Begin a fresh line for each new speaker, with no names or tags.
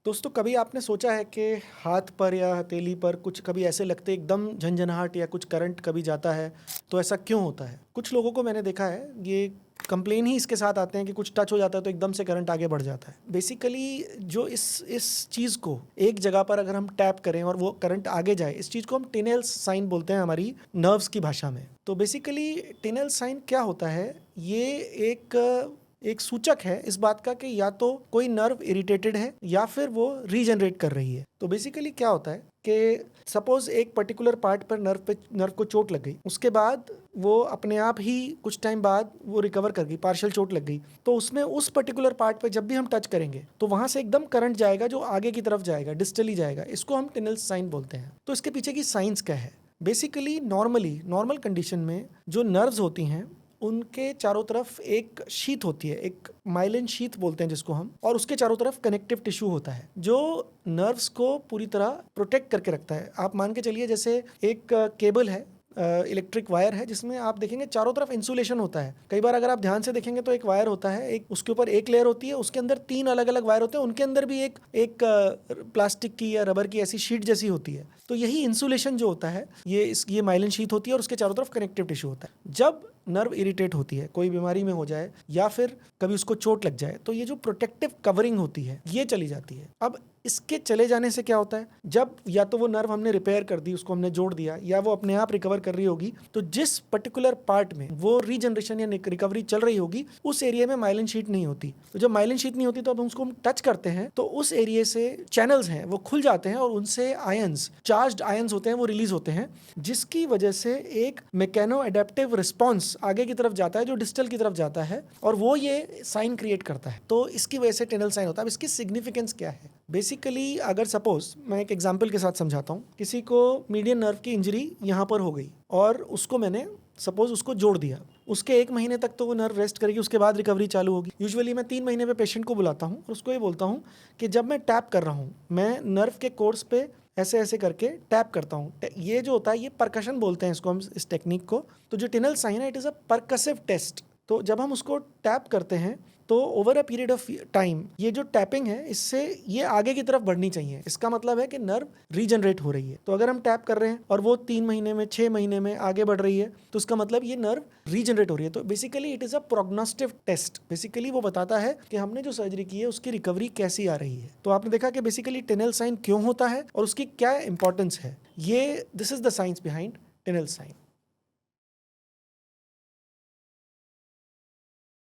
दोस्तों कभी आपने सोचा है कि हाथ पर या हथेली पर कुछ कभी ऐसे लगते एकदम झंझनाहट या कुछ करंट कभी जाता है तो ऐसा क्यों होता है? कुछ लोगों को मैंने देखा है ये कंप्लेन ही इसके साथ आते हैं कि कुछ टच हो जाता है तो एकदम से करंट आगे बढ़ जाता है। बेसिकली जो इस चीज़ को एक जगह पर अगर हम टैप करें और वो करंट आगे जाए, इस चीज़ को हम टिनेल साइन बोलते हैं हमारी नर्व्स की भाषा में। तो बेसिकली टिनेल साइन क्या होता है? ये एक एक सूचक है इस बात का कि या तो कोई नर्व इरिटेटेड है या फिर वो रीजनरेट कर रही है। तो बेसिकली क्या होता है कि सपोज एक पर्टिकुलर पार्ट पर नर्व को चोट लग गई, उसके बाद वो अपने आप ही कुछ टाइम बाद वो रिकवर कर गई, पार्शियल चोट लग गई, तो उसमें उस पर्टिकुलर पार्ट पर जब भी हम टच करेंगे तो वहां से एकदम करंट जाएगा जो आगे की तरफ जाएगा, डिस्टली जाएगा। इसको हम टिनल साइन बोलते हैं। तो इसके पीछे की साइंस क्या है? बेसिकली नॉर्मल कंडीशन में जो नर्व्स होती हैं उनके चारों तरफ एक शीथ होती है, एक माइलिन शीथ बोलते हैं जिसको हम, और उसके चारों तरफ कनेक्टिव टिश्यू होता है जो नर्व्स को पूरी तरह प्रोटेक्ट करके रखता है। आप मान के चलिए जैसे एक केबल है, इलेक्ट्रिक वायर है, जिसमें आप देखेंगे चारों तरफ इंसुलेशन होता है। कई बार अगर आप ध्यान से देखेंगे तो एक वायर होता है, एक उसके ऊपर एक लेयर होती है, उसके अंदर तीन अलग अलग वायर होते हैं, उनके अंदर भी एक एक प्लास्टिक की या रबर की ऐसी शीट जैसी होती है। तो यही इंसुलेशन जो होता है ये माइलिन शीट होती है और उसके चारों तरफ कनेक्टिव टिश्यू होता है। जब नर्व इरिटेट होती है, कोई बीमारी में हो जाए या फिर कभी उसको चोट लग जाए, तो ये जो प्रोटेक्टिव कवरिंग होती है ये चली जाती है। अब इसके चले जाने से क्या होता है, जब या तो वो नर्व हमने रिपेयर कर दी, उसको हमने जोड़ दिया, या वो अपने आप रिकवर कर रही होगी, तो जिस पर्टिकुलर पार्ट में वो रीजनरेशन या रिकवरी चल रही होगी उस एरिया में माइलिन शीट नहीं होती। तो जब माइलिन शीट नहीं होती तो अब उसको हम टच करते हैं तो उस एरिया से चैनल्स हैं वो खुल जाते हैं और उनसे आयंस, चार्ज्ड आयंस होते हैं, वो रिलीज होते हैं, जिसकी वजह से एक मैकेनो एडेप्टिव रिस्पॉन्स आगे की तरफ जाता है जो डिस्टल की तरफ जाता है, और वो ये साइन क्रिएट करता है। तो इसकी वजह से टिनल साइन होता है। अब इसकी सिग्निफिकेंस क्या है? बेसिकली अगर सपोज मैं एक एग्जांपल के साथ समझाता हूँ, किसी को मीडियन नर्व की इंजरी यहाँ पर हो गई और उसको मैंने सपोज उसको जोड़ दिया, उसके 1 महीने तक तो वो नर्व रेस्ट करेगी, उसके बाद रिकवरी चालू होगी। यूजुअली मैं 3 महीने पे पेशेंट को बुलाता हूँ और उसको ये बोलता हूँ कि जब मैं टैप कर रहा हूँ, मैं नर्व के कोर्स पे ऐसे ऐसे करके टैप करता हूँ। ये जो होता है ये परकशन बोलते हैं इसको हम, इस टेक्निक को। तो जो टिनल साइन है इट इज़ अ परकसिव टेस्ट। तो जब हम उसको टैप करते हैं तो over a period of time ये जो टैपिंग है इससे ये आगे की तरफ बढ़नी चाहिए। इसका मतलब है कि नर्व रीजनरेट हो रही है। तो अगर हम टैप कर रहे हैं और वो 3 महीने में 6 महीने में आगे बढ़ रही है तो उसका मतलब ये नर्व रीजनरेट हो रही है। तो basically it is a prognostic test. Basically वो बताता है कि हमने जो सर्जरी की है उसकी रिकवरी कैसी आ रही है। तो आपने देखा कि बेसिकली टिनल साइन क्यों होता है और उसकी क्या इंपॉर्टेंस है। ये this is the science behind Tinel sign.